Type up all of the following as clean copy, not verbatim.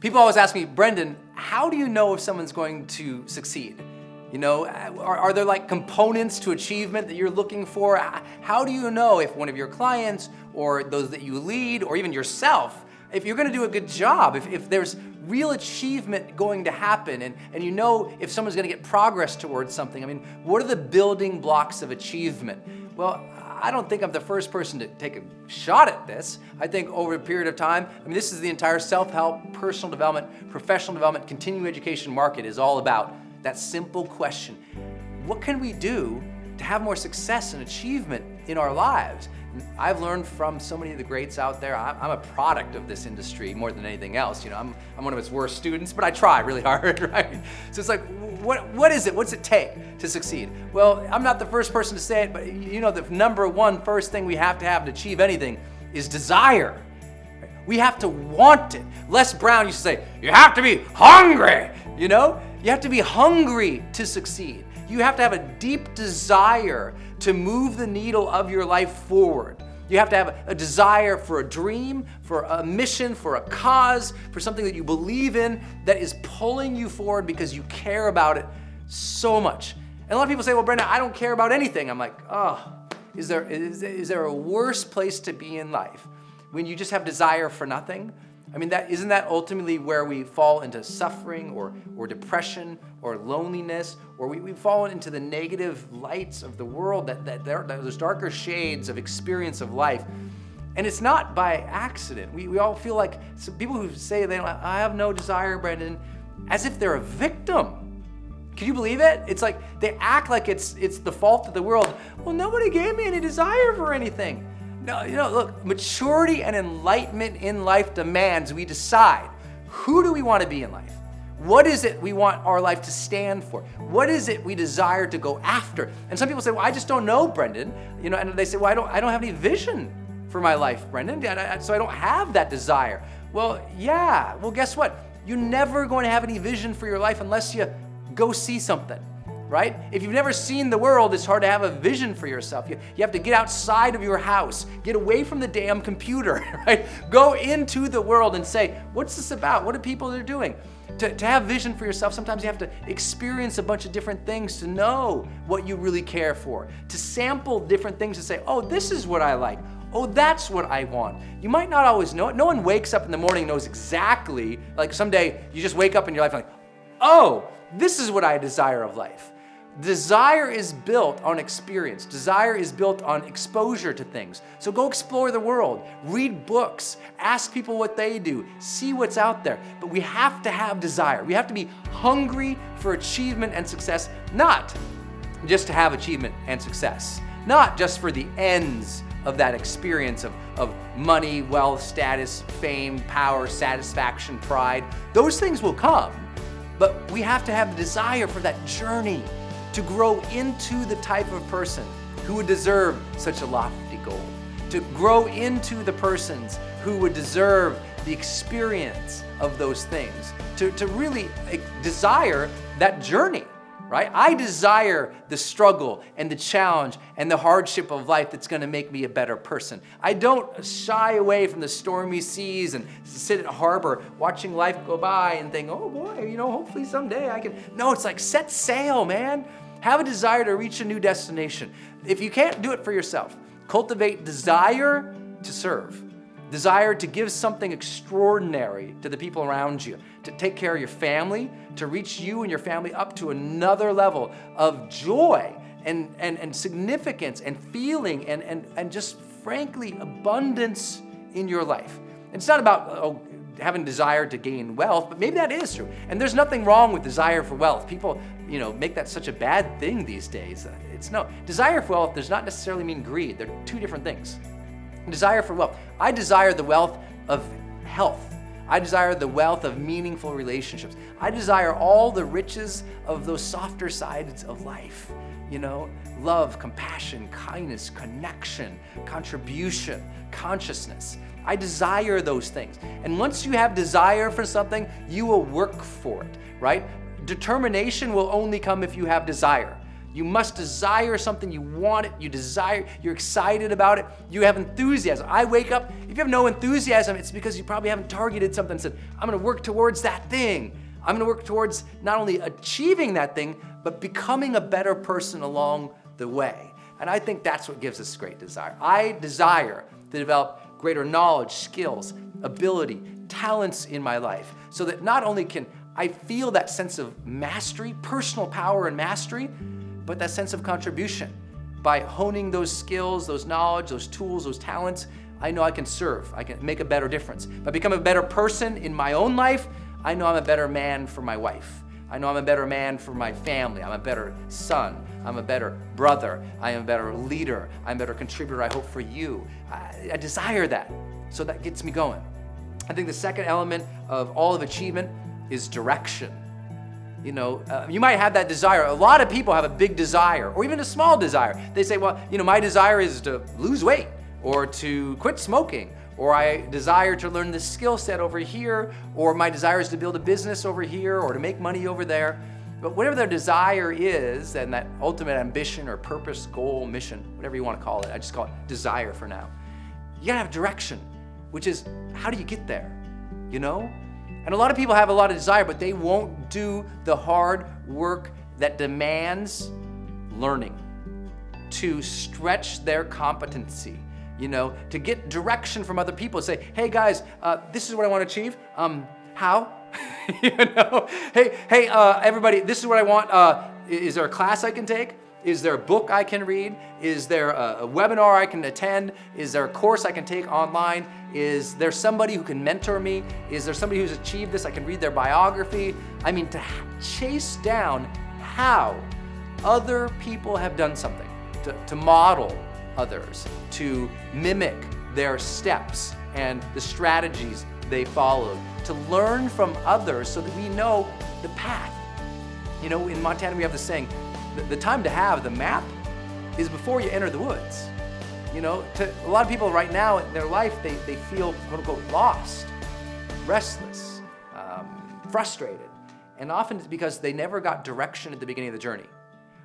People always ask me, Brendon, how do you know if someone's going to succeed? You know, are there like components to achievement that you're looking for? How do you know if one of your clients or those that you lead or even yourself, if you're going to do a good job, if there's real achievement going to happen and you know if someone's going to get progress towards something? I mean, what are the building blocks of achievement? Well, I don't think I'm the first person to take a shot at this. I think over a period of time, this is the entire self-help, personal development, professional development, continuing education market is all about that simple question. What can we do to have more success and achievement in our lives? And I've learned from so many of the greats out there. I'm a product of this industry more than anything else. You know, I'm one of its worst students, but I try really hard, right? So it's like, what is it? What's it take to succeed? Well, I'm not the first person to say it, but you know, the number one first thing we have to achieve anything is desire. We have to want it. Les Brown used to say, you have to be hungry, you know? You have to be hungry to succeed. You have to have a deep desire to move the needle of your life forward. You have to have a desire for a dream, for a mission, for a cause, for something that you believe in that is pulling you forward because you care about it so much. And a lot of people say, well, Brendon, I don't care about anything. I'm like, oh, is there a worse place to be in life when you just have desire for nothing? Isn't that ultimately where we fall into suffering or depression or loneliness, or we fall into the negative lights of the world, those darker shades of experience of life. And it's not by accident. We all feel like people who say I have no desire, Brendon, as if they're a victim. Can you believe it? It's like they act like it's the fault of the world. Well, nobody gave me any desire for anything. No, look, maturity and enlightenment in life demands we decide, who do we want to be in life? What is it we want our life to stand for? What is it we desire to go after? And some people say, well, I just don't know, Brendon. And they say, well, I don't have any vision for my life, Brendon, so I don't have that desire. Well, yeah, guess what? You're never going to have any vision for your life unless you go see something. Right? If you've never seen the world, it's hard to have a vision for yourself. You have to get outside of your house, get away from the damn computer, right? Go into the world and say, what's this about? What are people that are doing? To have vision for yourself, sometimes you have to experience a bunch of different things to know what you really care for, to sample different things to say, oh, this is what I like. Oh, that's what I want. You might not always know it. No one wakes up in the morning and knows exactly, like someday you just wake up in your life and like, oh, this is what I desire of life. Desire is built on experience. Desire is built on exposure to things. So go explore the world, read books, ask people what they do, see what's out there. But we have to have desire. We have to be hungry for achievement and success, not just to have achievement and success, not just for the ends of that experience of money, wealth, status, fame, power, satisfaction, pride. Those things will come, but we have to have the desire for that journey to grow into the type of person who would deserve such a lofty goal, to grow into the persons who would deserve the experience of those things, to really desire that journey, right? I desire the struggle and the challenge and the hardship of life that's gonna make me a better person. I don't shy away from the stormy seas and sit at harbor watching life go by and think, oh boy, hopefully someday I can. No, it's like set sail, man. Have a desire to reach a new destination. If you can't do it for yourself, cultivate desire to serve, desire to give something extraordinary to the people around you, to take care of your family, to reach you and your family up to another level of joy and significance and feeling and just frankly abundance in your life. It's not about having desire to gain wealth, but maybe that is true. And there's nothing wrong with desire for wealth. People, make that such a bad thing these days. Desire for wealth does not necessarily mean greed. They're two different things. Desire for wealth. I desire the wealth of health. I desire the wealth of meaningful relationships. I desire all the riches of those softer sides of life. Love, compassion, kindness, connection, contribution, consciousness. I desire those things. And once you have desire for something, you will work for it, right? Determination will only come if you have desire. You must desire something, you want it, you desire, you're excited about it, you have enthusiasm. I wake up, if you have no enthusiasm, it's because you probably haven't targeted something and said, I'm gonna work towards that thing. I'm gonna work towards not only achieving that thing, but becoming a better person along the way. And I think that's what gives us great desire. I desire to develop greater knowledge, skills, ability, talents in my life, so that not only can I feel that sense of mastery, personal power and mastery, but that sense of contribution. By honing those skills, those knowledge, those tools, those talents, I know I can serve, I can make a better difference. If I become a better person in my own life, I know I'm a better man for my wife. I know I'm a better man for my family. I'm a better son. I'm a better brother. I am a better leader. I'm a better contributor, I hope, for you. I desire that, so that gets me going. I think the second element of all of achievement is direction. You know, you might have that desire. A lot of people have a big desire, or even a small desire. They say, well, you know, my desire is to lose weight, or to quit smoking, or I desire to learn this skill set over here, or my desire is to build a business over here, or to make money over there. But whatever their desire is, and that ultimate ambition or purpose, goal, mission, whatever you want to call it, I just call it desire for now. You gotta have direction, which is, how do you get there, you know? And a lot of people have a lot of desire, but they won't do the hard work that demands learning, to stretch their competency, you know, to get direction from other people. Say, hey guys, this is what I want to achieve. How? You know, hey, everybody, this is what I want. Is there a class I can take? Is there a book I can read? Is there a webinar I can attend? Is there a course I can take online? Is there somebody who can mentor me? Is there somebody who's achieved this? I can read their biography. I mean, to chase down how other people have done something, to model others, to mimic their steps and the strategies they followed, to learn from others so that we know the path. You know, in Montana we have this saying, the time to have the map is before you enter the woods. You know, to a lot of people right now in their life, they feel, quote unquote, lost, restless, frustrated. And often it's because they never got direction at the beginning of the journey.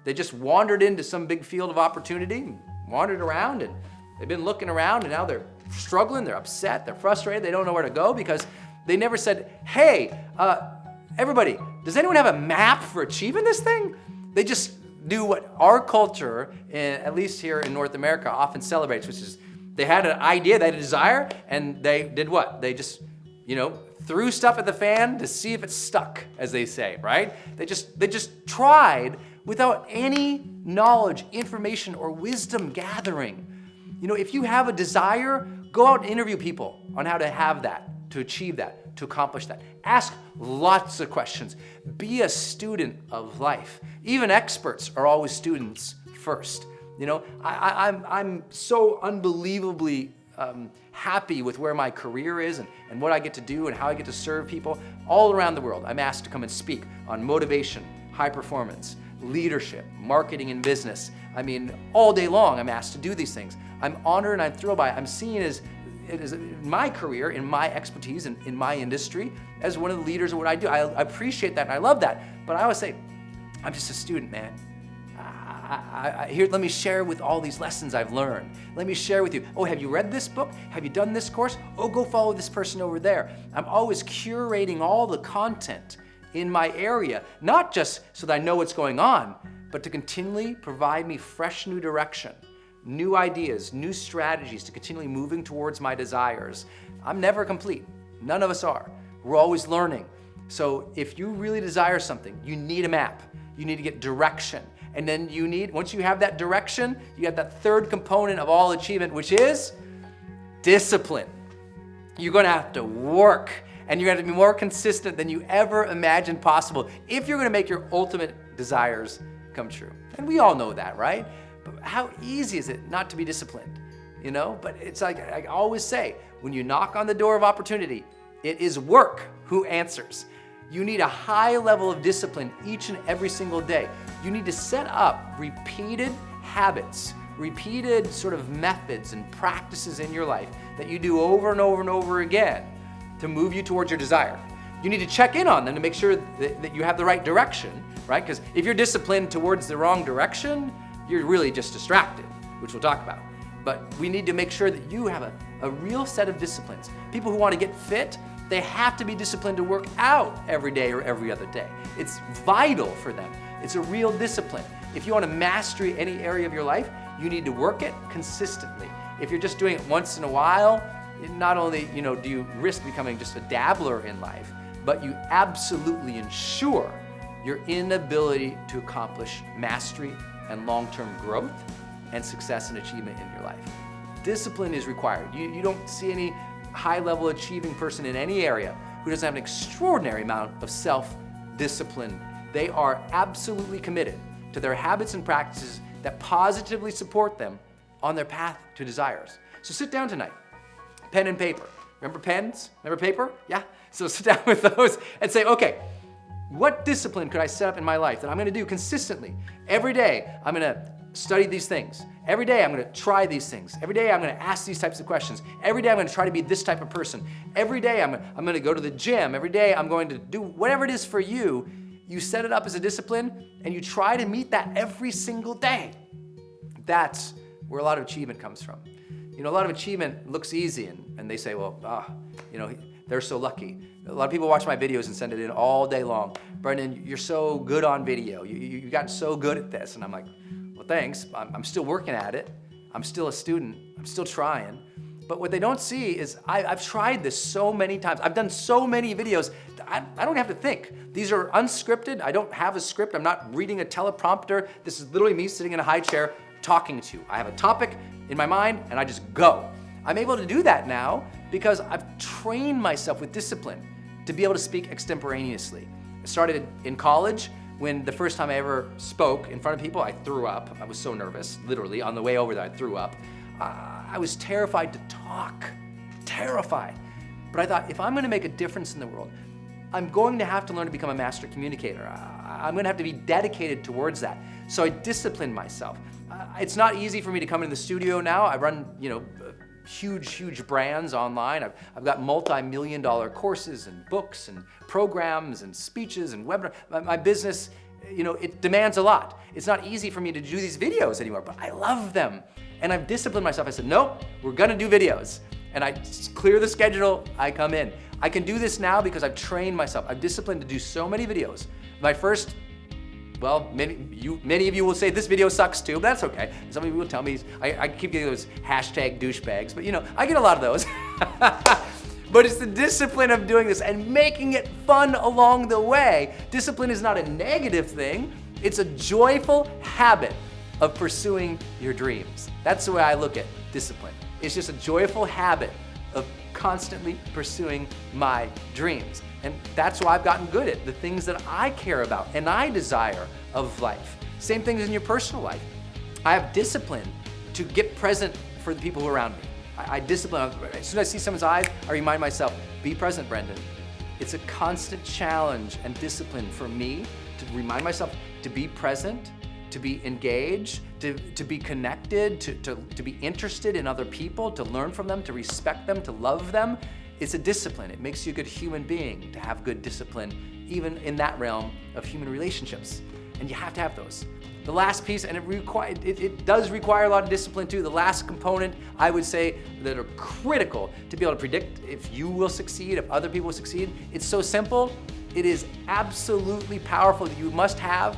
They just wandered into some big field of opportunity, wandered around, and they've been looking around, and now they're struggling, they're upset, they're frustrated, they don't know where to go because they never said, hey, everybody, does anyone have a map for achieving this thing? They just do what our culture, at least here in North America, often celebrates, which is they had an idea, they had a desire, and they did what? They just, you know, threw stuff at the fan to see if it stuck, as they say, right? They just tried without any knowledge, information, or wisdom gathering. You know, if you have a desire, go out and interview people on how to have that, to achieve that, to accomplish that. Ask lots of questions. Be a student of life. Even experts are always students first. You know, I'm so unbelievably happy with where my career is and what I get to do and how I get to serve people all around the world. I'm asked to come and speak on motivation, high performance, leadership, marketing and business. I mean, all day long I'm asked to do these things. I'm honored and I'm thrilled by it. I'm seen as in my career, in my expertise, and in my industry, as one of the leaders of what I do. I appreciate that and I love that. But I always say, I'm just a student, man. Here, let me share with all these lessons I've learned. Let me share with you. Oh, have you read this book? Have you done this course? Oh, go follow this person over there. I'm always curating all the content in my area, not just so that I know what's going on, but to continually provide me fresh new direction, new ideas, new strategies to continually moving towards my desires. I'm never complete. None of us are. We're always learning. So if you really desire something, you need a map. You need to get direction. And then you need, once you have that direction, you have that third component of all achievement, which is discipline. You're gonna have to work, and you're gonna have to be more consistent than you ever imagined possible if you're gonna make your ultimate desires come true. And we all know that, right? But how easy is it not to be disciplined? You know, but it's like I always say, when you knock on the door of opportunity, it is work who answers. You need a high level of discipline each and every single day. You need to set up repeated habits, repeated sort of methods and practices in your life that you do over and over and over again to move you towards your desire. You need to check in on them to make sure that you have the right direction, right? Because if you're disciplined towards the wrong direction, you're really just distracted, which we'll talk about. But we need to make sure that you have a real set of disciplines. People who want to get fit, they have to be disciplined to work out every day or every other day. It's vital for them. It's a real discipline. If you want to master any area of your life, you need to work it consistently. If you're just doing it once in a while, not only do you risk becoming just a dabbler in life, but you absolutely ensure your inability to accomplish mastery and long-term growth and success and achievement in your life. Discipline is required. You don't see any high-level achieving person in any area who doesn't have an extraordinary amount of self-discipline. They are absolutely committed to their habits and practices that positively support them on their path to desires. So sit down tonight, pen and paper. Remember pens? Remember paper? Yeah? So sit down with those and say, okay, what discipline could I set up in my life that I'm gonna do consistently? Every day, I'm gonna study these things. Every day, I'm gonna try these things. Every day, I'm gonna ask these types of questions. Every day, I'm gonna try to be this type of person. Every day, I'm gonna go to the gym. Every day, I'm going to do whatever it is for you. You set it up as a discipline, and you try to meet that every single day. That's where a lot of achievement comes from. A lot of achievement looks easy, and they say, well, they're so lucky. A lot of people watch my videos and send it in all day long. Brendon, you're so good on video. You've gotten so good at this. And I'm like, well, thanks. I'm still working at it. I'm still a student. I'm still trying. But what they don't see is I've tried this so many times. I've done so many videos. I don't have to think. These are unscripted. I don't have a script. I'm not reading a teleprompter. This is literally me sitting in a high chair talking to you. I have a topic in my mind and I just go. I'm able to do that now because I've trained myself with discipline to be able to speak extemporaneously. I started in college when the first time I ever spoke in front of people, I threw up. I was so nervous, literally. On the way over there, I threw up. I was terrified to talk, terrified. But I thought, if I'm gonna make a difference in the world, I'm going to have to learn to become a master communicator. I'm gonna have to be dedicated towards that. So I disciplined myself. It's not easy for me to come into the studio now. I run, huge brands online. I've got multi-million-dollar courses and books and programs and speeches and webinars. My business, it demands a lot. It's not easy for me to do these videos anymore, but I love them. And I've disciplined myself. I said, nope, we're gonna do videos. And I clear the schedule, I come in. I can do this now because I've trained myself. I've disciplined to do so many videos. My first, many of you will say this video sucks too, but that's okay. Some of you will tell me, I keep getting those hashtag douchebags, but I get a lot of those. But it's the discipline of doing this and making it fun along the way. Discipline is not a negative thing. It's a joyful habit of pursuing your dreams. That's the way I look at discipline. It's just a joyful habit of constantly pursuing my dreams. And that's why I've gotten good at the things that I care about and I desire of life. Same things in your personal life. I have discipline to get present for the people who are around me. I discipline, as soon as I see someone's eyes, I remind myself, be present, Brendon. It's a constant challenge and discipline for me to remind myself to be present, to be engaged, to be connected, to be interested in other people, to learn from them, to respect them, to love them. It's a discipline. It makes you a good human being to have good discipline, even in that realm of human relationships. And you have to have those. The last piece, and it does require a lot of discipline too, the last component I would say that are critical to be able to predict if you will succeed, if other people will succeed. It's so simple. It is absolutely powerful that you must have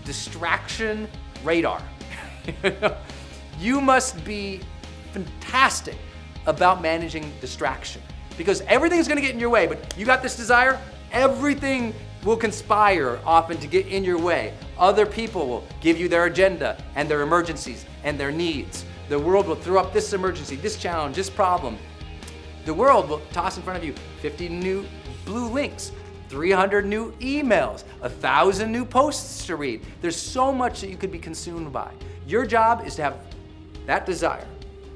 distraction radar. You must be fantastic about managing distraction because everything is going to get in your way, but you got this desire, everything will conspire often to get in your way. Other people will give you their agenda and their emergencies and their needs. The world will throw up this emergency, this challenge, this problem. The world will toss in front of you 50 new blue links, 300 new emails, 1,000 new posts to read. There's so much that you could be consumed by. Your job is to have that desire.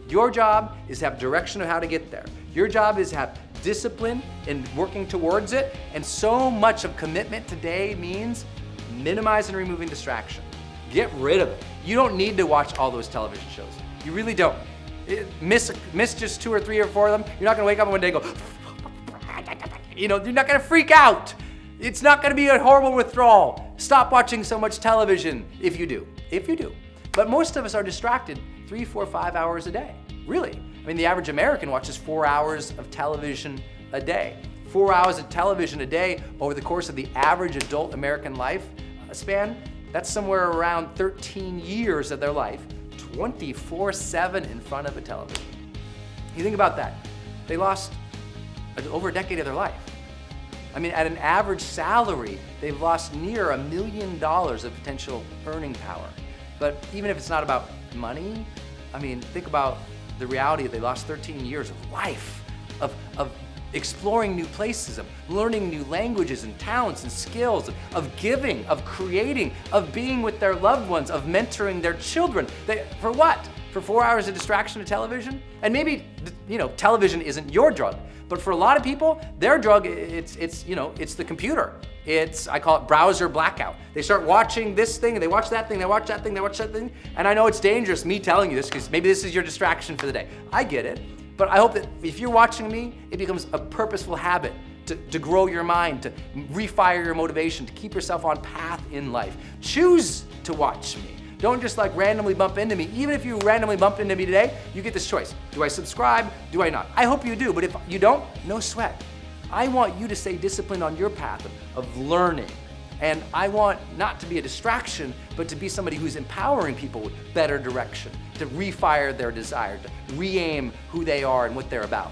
Your job is to have direction of how to get there. Your job is to have discipline in working towards it, and so much of commitment today means minimizing and removing distraction. Get rid of it. You don't need to watch all those television shows. You really don't. Miss just 2 or 3 or 4 of them. You're not gonna wake up one day and go, you're not gonna freak out. It's not gonna be a horrible withdrawal. Stop watching so much television if you do. But most of us are distracted 3, 4, 5 hours a day, really. I mean, the average American watches 4 hours of television a day. 4 hours of television a day over the course of the average adult American life span, that's somewhere around 13 years of their life, 24/7 in front of a television. You think about that. They lost over a decade of their life. I mean, at an average salary, they've lost near $1 million of potential earning power. But even if it's not about money, I mean, think about the reality that they lost 13 years of life, of exploring new places, of learning new languages and talents and skills, of giving, of creating, of being with their loved ones, of mentoring their children. For what? For 4 hours of distraction of television? And maybe, television isn't your drug, but for a lot of people, their drug, it's the computer. I call it browser blackout. They start watching this thing, and they watch that thing, they watch that thing, they watch that thing. And I know it's dangerous, me telling you this, because maybe this is your distraction for the day. I get it. But I hope that if you're watching me, it becomes a purposeful habit to grow your mind, to refire your motivation, to keep yourself on path in life. Choose to watch me. Don't just randomly bump into me. Even if you randomly bumped into me today, you get this choice. Do I subscribe? Do I not? I hope you do, but if you don't, no sweat. I want you to stay disciplined on your path of learning. And I want not to be a distraction, but to be somebody who's empowering people with better direction, to refire their desire, to re-aim who they are and what they're about.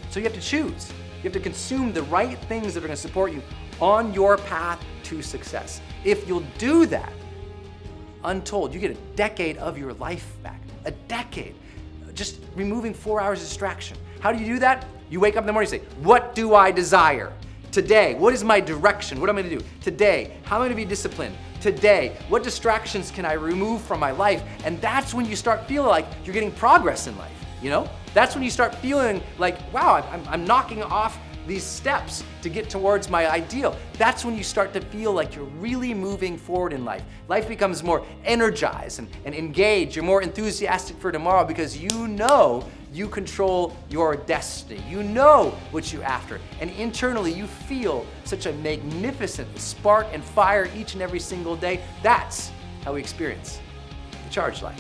So you have to choose. You have to consume the right things that are going to support you on your path to success. If you'll do that, untold, you get a decade of your life back. A decade. Just removing 4 hours of distraction. How do you do that? You wake up in the morning and say, what do I desire? Today, what is my direction? What am I gonna do? Today, how am I gonna be disciplined? Today, what distractions can I remove from my life? And that's when you start feeling like you're getting progress in life, That's when you start feeling like, wow, I'm knocking off these steps to get towards my ideal. That's when you start to feel like you're really moving forward in life. Life becomes more energized and engaged. You're more enthusiastic for tomorrow because you control your destiny. You know what you're after. And internally, you feel such a magnificent spark and fire each and every single day. That's how we experience the charged life.